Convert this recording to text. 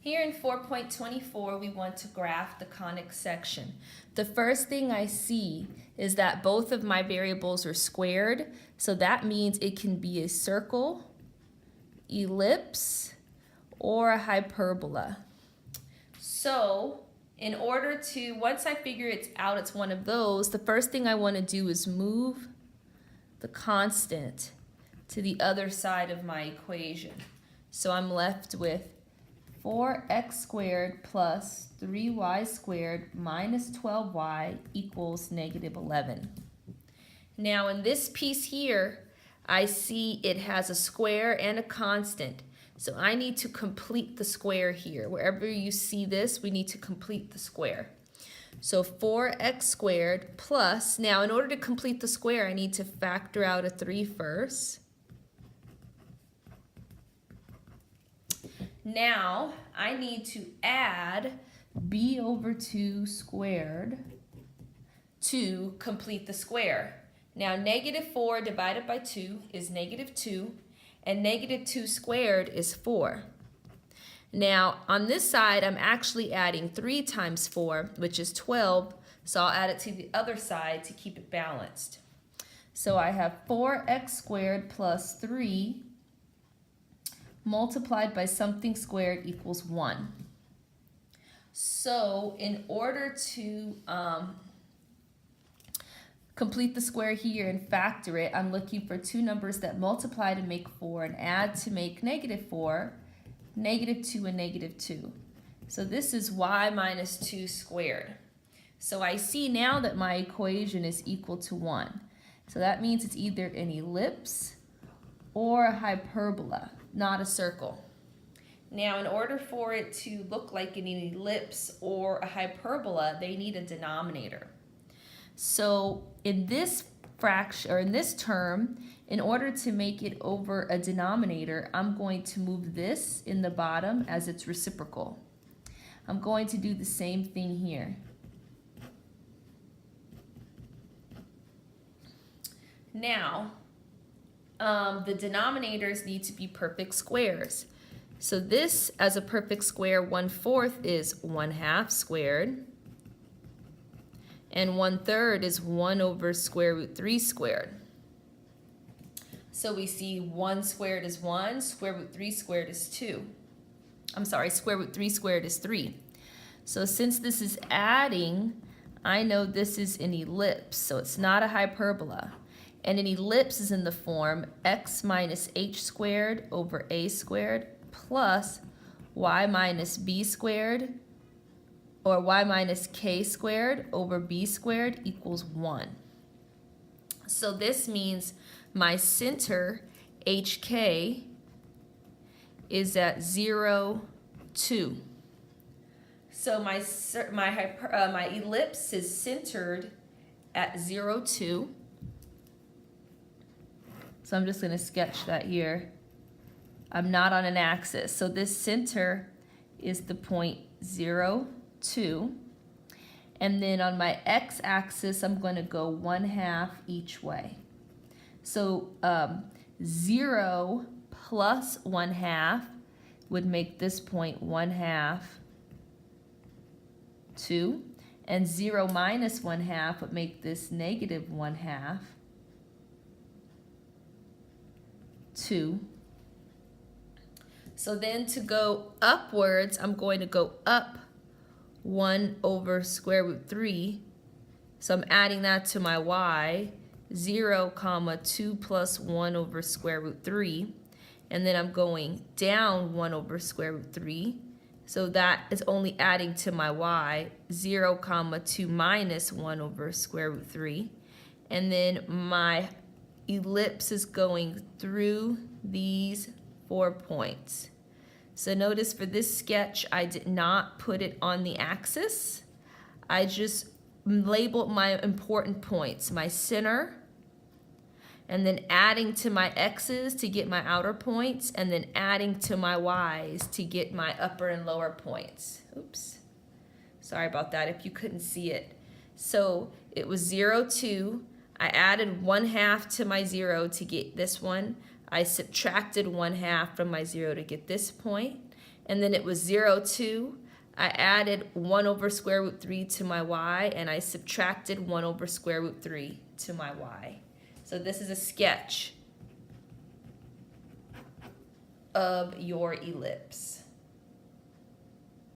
Here in 4.24, we want to graph the conic section. The first thing I see is that both of my variables are squared, so that means it can be a circle, ellipse, or a hyperbola. So in order to, once I figure it's out, it's one of those, the first thing I want to do is move the constant to the other side of my equation. So I'm left with 4x squared plus 3y squared minus 12y equals negative 11. Now in this piece here, I see it has a square and a constant. So I need to complete the square here. Wherever you see this, we need to complete the square. So 4x squared plus, now in order to complete the square, I need to factor out a 3 first. Now, I need to add b over 2 squared to complete the square. Now, negative 4 divided by 2 is negative 2, and negative 2 squared is 4. Now, on this side, I'm actually adding 3 times 4, which is 12, so I'll add it to the other side to keep it balanced. So I have 4x squared plus 3 multiplied by something squared equals 1. So in order to complete the square here and factor it, I'm looking for two numbers that multiply to make 4 and add to make negative 4, negative 2 and negative 2. So this is y minus 2 squared. So I see now that my equation is equal to 1. So that means it's either an ellipse or a hyperbola, not a circle. Now, in order for it to look like an ellipse or a hyperbola, they need a denominator. So in this fraction, or in this term, in order to make it over a denominator, I'm going to move this in the bottom as its reciprocal. I'm going to do the same thing here. Now, the denominators need to be perfect squares. So this, as a perfect square, 1/4 is 1/2 squared. And 1/3 is 1 over square root 3 squared. So we see 1 squared is 1, square root 3 squared is 2. I'm sorry, square root 3 squared is 3. So since this is adding, I know this is an ellipse, so it's not a hyperbola. And an ellipse is in the form x minus h squared over a squared plus y minus b squared, or y minus k squared over b squared equals 1. So this means my center, hk, is at 0, 2. So my ellipse is centered at 0, 2. So I'm just going to sketch that here. I'm not on an axis. So this center is the point 0, 2. And then on my x-axis, I'm going to go 1/2 each way. So 0 plus 1/2 would make this point 1/2, 2. And 0 minus 1/2 would make this negative 1/2, 2. So then to go upwards, I'm going to go up 1 over square root 3. So I'm adding that to my y, 0, comma 2 plus 1 over square root 3. And then I'm going down 1 over square root 3. So that is only adding to my y, 0, comma 2 minus 1 over square root 3. And then my ellipse is going through these 4 points. So notice for this sketch, I did not put it on the axis. I just labeled my important points, my center, and then adding to my x's to get my outer points, and then adding to my y's to get my upper and lower points. Oops, sorry about that if you couldn't see it. So it was 0, 2. I added 1/2 to my 0 to get this one. I subtracted 1/2 from my 0 to get this point. and then it was 0, 2. I added 1 over square root 3 to my y, and I subtracted 1 over square root 3 to my y. So this is a sketch of your ellipse.